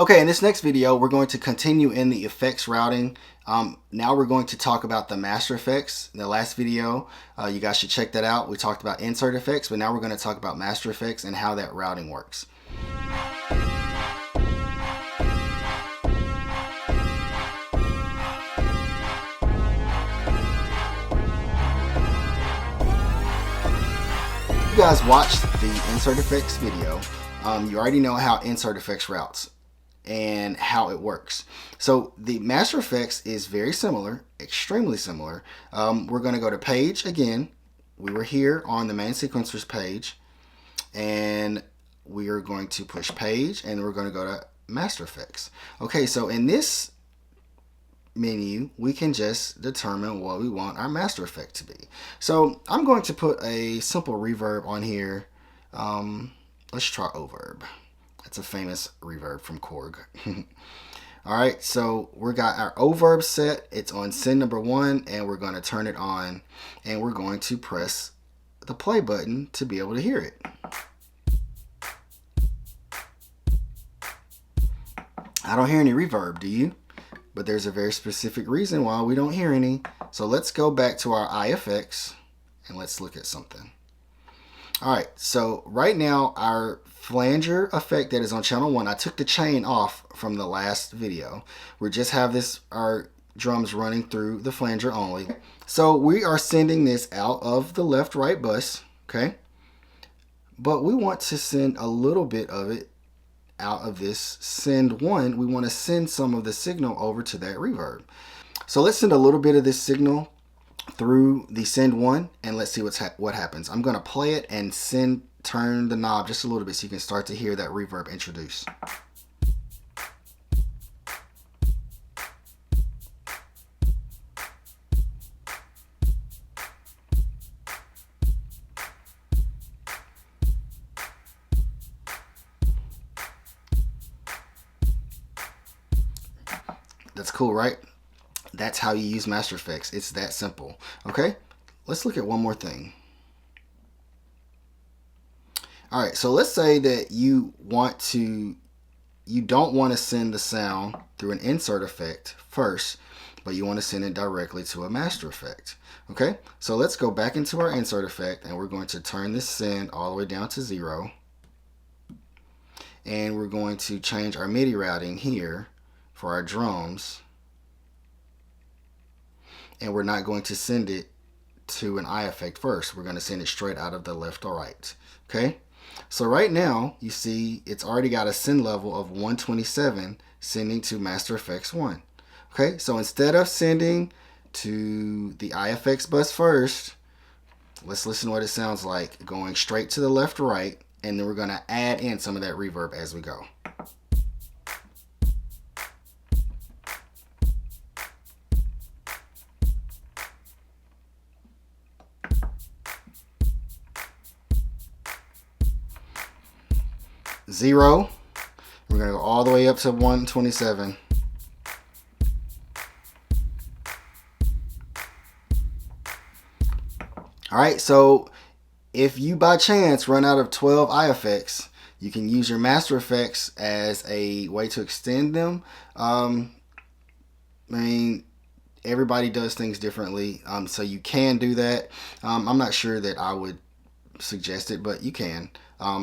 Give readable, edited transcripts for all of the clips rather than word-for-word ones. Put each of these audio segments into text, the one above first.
Okay, in this next video, we're going to continue in the effects routing. Now we're going to talk about the master effects. In the last video, you guys should check that out. We talked about insert effects, but now we're going to talk about master effects and how that routing works. You guys watched the insert effects video. You already know how insert effects routes and how it works. So the master effects is very similar, extremely similar. We're going to go to page again. We were here on the main sequencers page, and we are going to push page, and we're going to go to master effects. Okay, so in this menu, we can just determine what we want our master effect to be. So I'm going to put a simple reverb on here. Let's try Overb. That's a famous reverb from Korg. Alright, so we got our Overb set. It's on send number 1, and we're going to turn it on, and we're going to press the play button to be able to hear it. I don't hear any reverb, do you? But there's a very specific reason why we don't hear any. So let's go back to our IFX and let's look at something. Alright, so right now our flanger effect that is on channel 1, I took the chain off from the last video. We just have our drums running through the flanger only. So we are sending this out of the left-right bus, okay? But we want to send a little bit of it out of this send 1. We want to send some of the signal over to that reverb. So let's send a little bit of this signal through the send 1, and let's see what happens. I'm going to play it and turn the knob just a little bit so you can start to hear that reverb introduce. That's cool, right? That's how you use Master Effects. It's that simple. Okay, let's look at one more thing. All right, so let's say that you don't want to send the sound through an insert effect first, but you want to send it directly to a master effect. Okay, so let's go back into our insert effect, and we're going to turn this send all the way down to 0. And we're going to change our MIDI routing here for our drums. And we're not going to send it to an I effect first. We're going to send it straight out of the left or right. Okay? So right now, you see it's already got a send level of 127 sending to Master Effects 1. Okay? So instead of sending to the IFX bus first, let's listen to what it sounds like going straight to the left or right, and then we're going to add in some of that reverb as we go. Zero. We're going to go all the way up to 127. Alright, so if you by chance run out of 12 IFX, you can use your Master Effects as a way to extend them. I mean, everybody does things differently, so you can do that. I'm not sure that I would suggest it, but you can.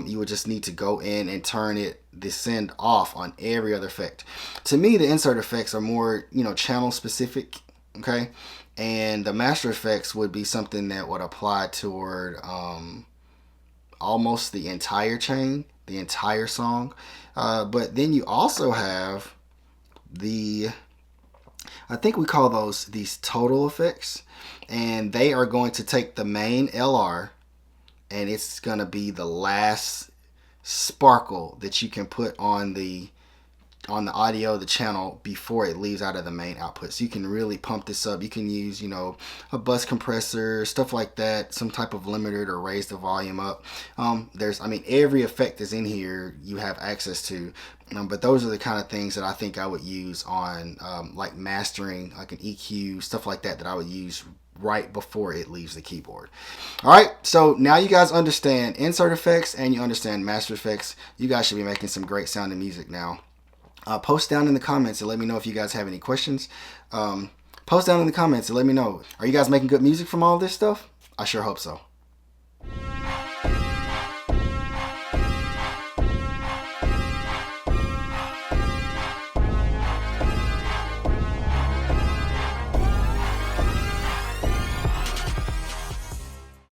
You would just need to go in and turn the send off on every other effect. To me, the insert effects are more, channel specific, okay? And the master effects would be something that would apply toward almost the entire chain, the entire song. But then you also have I think we call these total effects, and they are going to take the main LR, and it's going to be the last sparkle that you can put on the audio, the channel, before it leaves out of the main output. So you can really pump this up. You can use, a bus compressor, stuff like that, some type of limiter to raise the volume up. Every effect is in here you have access to. But those are the kind of things that I think I would use on like mastering, like an EQ, stuff like that I would use right before it leaves the keyboard. Alright, so now you guys understand insert effects and you understand master effects. You guys should be making some great sounding music now. Post down in the comments and let me know if you guys have any questions. Post down in the comments and let me know, are you guys making good music from all this stuff? I sure hope so.